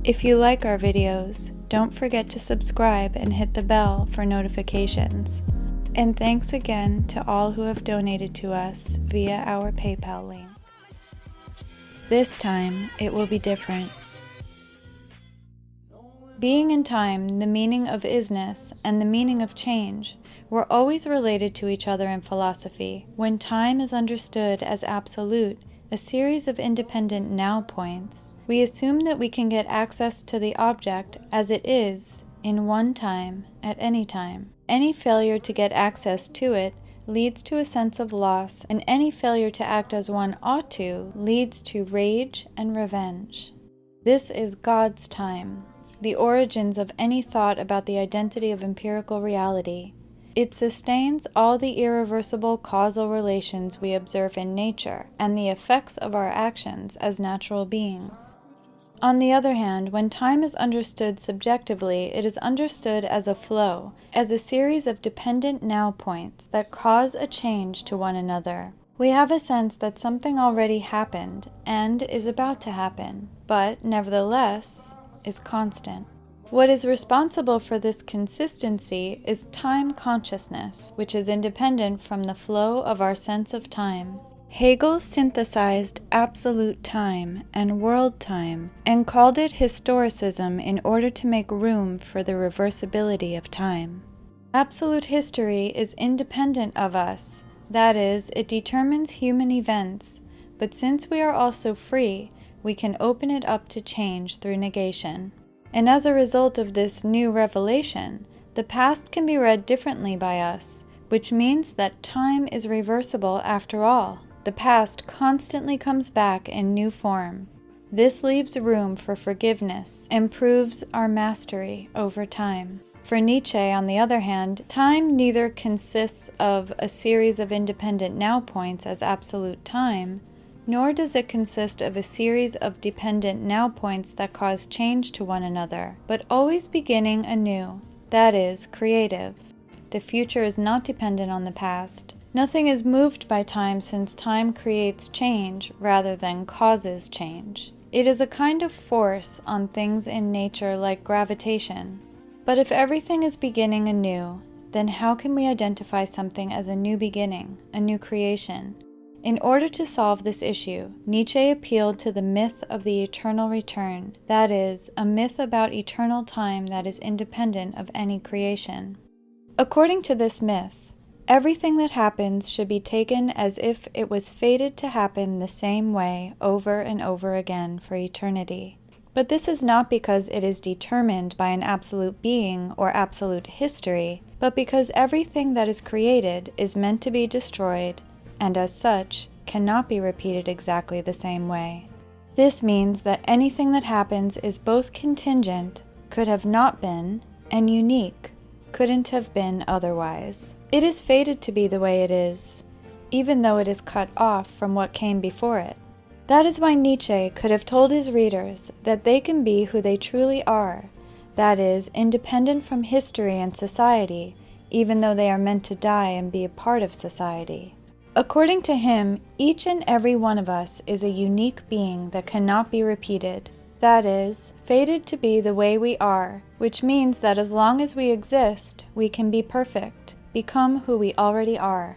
If you like our videos, don't forget to subscribe and hit the bell for notifications. And thanks again to all who have donated to us via our PayPal link. This time, it will be different. Being in time, the meaning of isness, and the meaning of change were always related to each other in philosophy. When time is understood as absolute, a series of independent now points, we assume that we can get access to the object as it is in one time, at any time. Any failure to get access to it leads to a sense of loss, and any failure to act as one ought to leads to rage and revenge. This is God's time, the origins of any thought about the identity of empirical reality. It sustains all the irreversible causal relations we observe in nature and the effects of our actions as natural beings. On the other hand, when time is understood subjectively, it is understood as a flow, as a series of dependent now points that cause a change to one another. We have a sense that something already happened and is about to happen, but nevertheless is constant. What is responsible for this consistency is time consciousness, which is independent from the flow of our sense of time. Hegel synthesized absolute time and world time and called it historicism in order to make room for the reversibility of time. Absolute history is independent of us, that is, it determines human events, but since we are also free, we can open it up to change through negation. And as a result of this new revelation, the past can be read differently by us, which means that time is reversible after all. The past constantly comes back in new form. This leaves room for forgiveness and proves our mastery over time. For Nietzsche, on the other hand, time neither consists of a series of independent now points as absolute time, nor does it consist of a series of dependent now points that cause change to one another, but always beginning anew, that is, creative. The future is not dependent on the past. Nothing is moved by time since time creates change rather than causes change. It is a kind of force on things in nature like gravitation. But if everything is beginning anew, then how can we identify something as a new beginning, a new creation? In order to solve this issue, Nietzsche appealed to the myth of the eternal return, that is, a myth about eternal time that is independent of any creation. According to this myth, everything that happens should be taken as if it was fated to happen the same way over and over again for eternity. But this is not because it is determined by an absolute being or absolute history, but because everything that is created is meant to be destroyed, and as such, cannot be repeated exactly the same way. This means that anything that happens is both contingent, could have not been, and unique, couldn't have been otherwise. It is fated to be the way it is, even though it is cut off from what came before it. That is why Nietzsche could have told his readers that they can be who they truly are, that is, independent from history and society, even though they are meant to die and be a part of society. According to him, each and every one of us is a unique being that cannot be repeated, that is, fated to be the way we are, which means that as long as we exist, we can be perfect, become who we already are.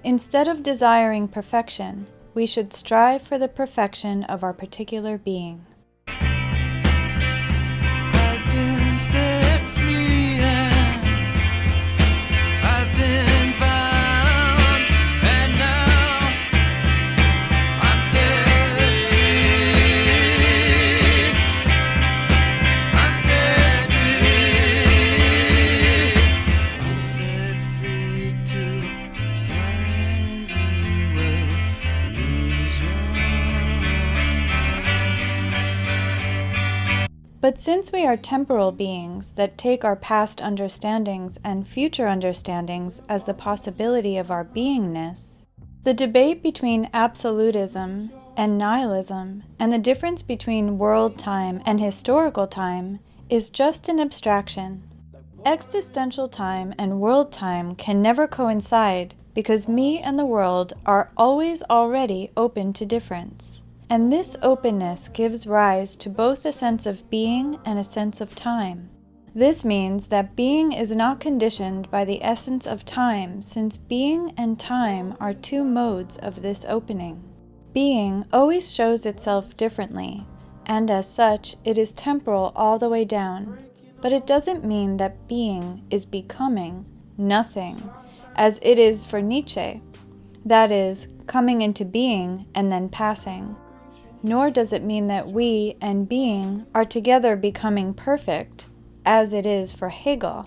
Instead of desiring perfection, we should strive for the perfection of our particular being. I've been set free and I've been bound, and now I'm set free. I'm set free. I'm set free to find a new illusion. But since we are temporal beings that take our past understandings and future understandings as the possibility of our beingness, the debate between absolutism and nihilism and the difference between world time and historical time is just an abstraction. Existential time and world time can never coincide because me and the world are always already open to difference. And this openness gives rise to both a sense of being and a sense of time. This means that being is not conditioned by the essence of time, since being and time are two modes of this opening. Being always shows itself differently, and as such, it is temporal all the way down. But it doesn't mean that being is becoming nothing, as it is for Nietzsche. That is, coming into being and then passing. Nor does it mean that we and being are together becoming perfect, as it is for Hegel.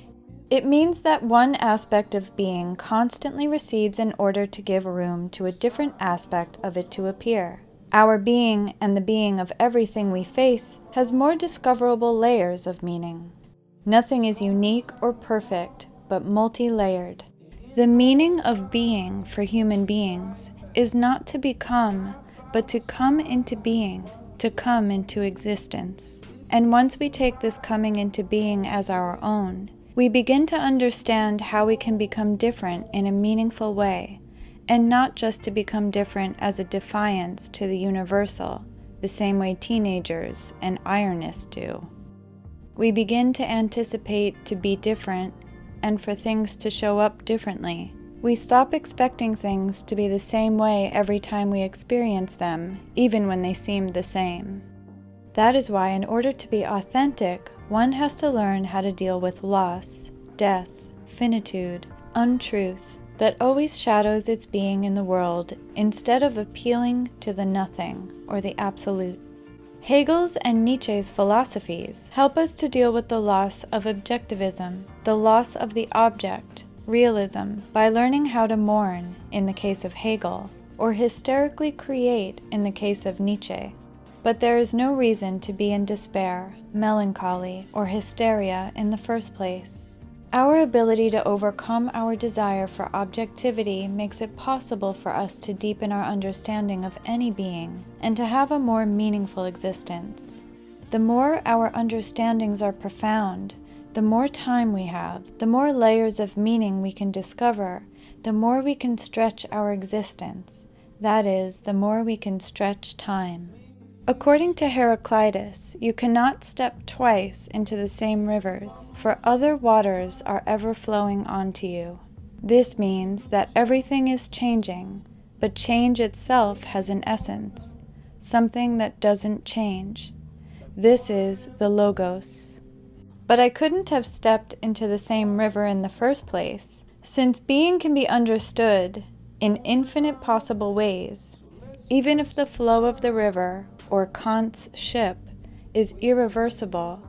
It means that one aspect of being constantly recedes in order to give room to a different aspect of it to appear. Our being and the being of everything we face has more discoverable layers of meaning. Nothing is unique or perfect, but multi-layered. The meaning of being for human beings is not to become, but to come into being, to come into existence. And once we take this coming into being as our own, we begin to understand how we can become different in a meaningful way, and not just to become different as a defiance to the universal, the same way teenagers and ironists do. We begin to anticipate to be different, and for things to show up differently. We stop expecting things to be the same way every time we experience them, even when they seem the same. That is why, in order to be authentic, one has to learn how to deal with loss, death, finitude, untruth that always shadows its being in the world instead of appealing to the nothing or the absolute. Hegel's and Nietzsche's philosophies help us to deal with the loss of objectivism, the loss of the object, realism, by learning how to mourn, in the case of Hegel, or hysterically create, in the case of Nietzsche. But there is no reason to be in despair, melancholy, or hysteria in the first place. Our ability to overcome our desire for objectivity makes it possible for us to deepen our understanding of any being and to have a more meaningful existence. The more our understandings are profound, the more time we have, the more layers of meaning we can discover, the more we can stretch our existence. That is, the more we can stretch time. According to Heraclitus, you cannot step twice into the same rivers, for other waters are ever flowing onto you. This means that everything is changing, but change itself has an essence, something that doesn't change. This is the Logos. But I couldn't have stepped into the same river in the first place, since being can be understood in infinite possible ways, even if the flow of the river, or Kant's ship, is irreversible.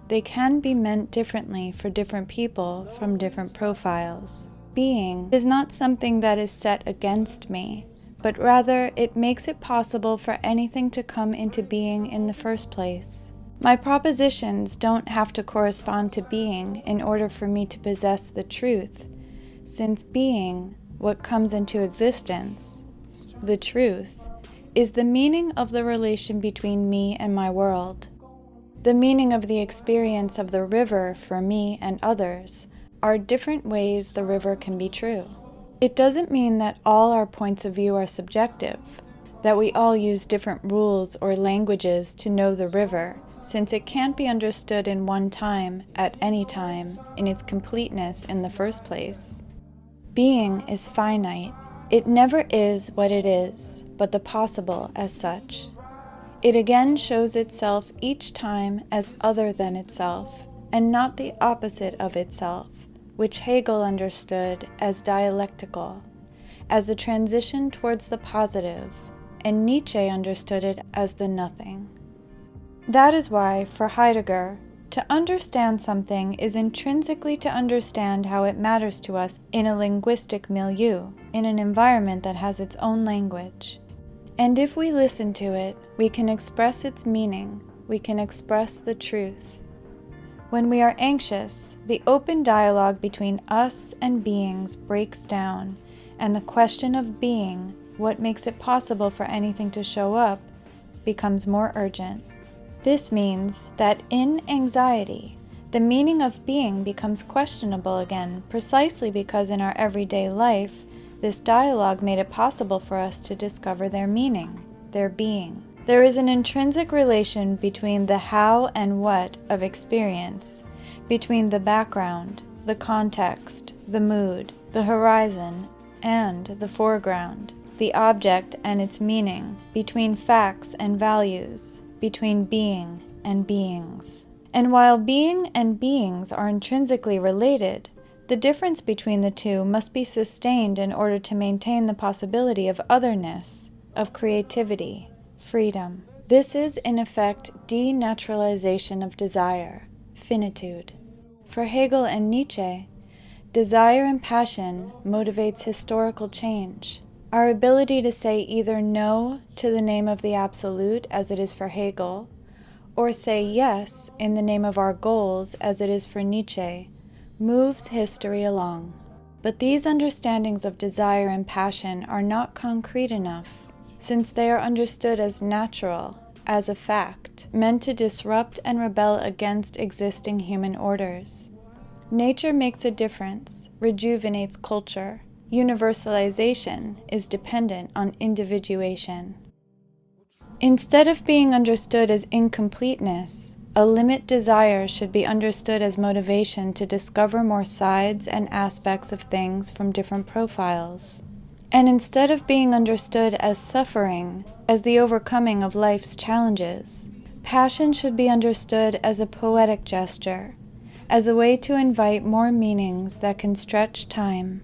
They can be meant differently for different people from different profiles. Being is not something that is set against me, but rather it makes it possible for anything to come into being in the first place. My propositions don't have to correspond to being in order for me to possess the truth, since being, what comes into existence, the truth, is the meaning of the relation between me and my world. The meaning of the experience of the river for me and others are different ways the river can be true. It doesn't mean that all our points of view are subjective, that we all use different rules or languages to know the river, since it can't be understood in one time, at any time, in its completeness in the first place. Being is finite. It never is what it is, but the possible as such. It again shows itself each time as other than itself, and not the opposite of itself, which Hegel understood as dialectical, as a transition towards the positive, and Nietzsche understood it as the nothing. That is why, for Heidegger, to understand something is intrinsically to understand how it matters to us in a linguistic milieu, in an environment that has its own language. And if we listen to it, we can express its meaning, we can express the truth. When we are anxious, the open dialogue between us and beings breaks down, and the question of being, what makes it possible for anything to show up, becomes more urgent. This means that in anxiety, the meaning of being becomes questionable again, precisely because in our everyday life, this dialogue made it possible for us to discover their meaning, their being. There is an intrinsic relation between the how and what of experience, between the background, the context, the mood, the horizon, and the foreground, the object and its meaning, between facts and values, between being and beings. And while being and beings are intrinsically related, the difference between the two must be sustained in order to maintain the possibility of otherness, of creativity, freedom. This is, in effect, denaturalization of desire, finitude. For Hegel and Nietzsche, desire and passion motivates historical change. Our ability to say either no to the name of the absolute, as it is for Hegel, or say yes in the name of our goals, as it is for Nietzsche, moves history along. But these understandings of desire and passion are not concrete enough, since they are understood as natural, as a fact, meant to disrupt and rebel against existing human orders. Nature makes a difference, rejuvenates culture. Universalization is dependent on individuation. Instead of being understood as incompleteness, a limit desire should be understood as motivation to discover more sides and aspects of things from different profiles. And instead of being understood as suffering, as the overcoming of life's challenges, passion should be understood as a poetic gesture, as a way to invite more meanings that can stretch time.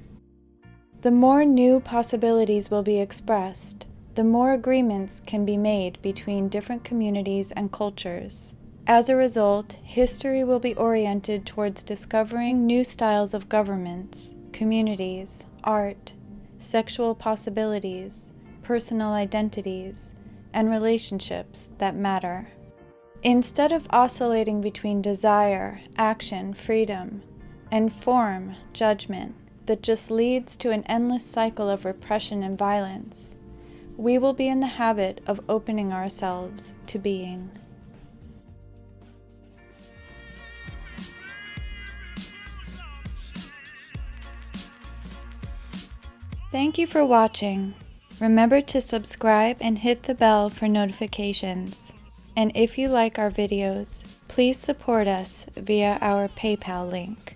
The more new possibilities will be expressed, the more agreements can be made between different communities and cultures. As a result, history will be oriented towards discovering new styles of governments, communities, art, sexual possibilities, personal identities, and relationships that matter. Instead of oscillating between desire, action, freedom, and form, judgment, that just leads to an endless cycle of repression and violence, we will be in the habit of opening ourselves to being. Thank you for watching. Remember to subscribe and hit the bell for notifications. And if you like our videos, please support us via our PayPal link.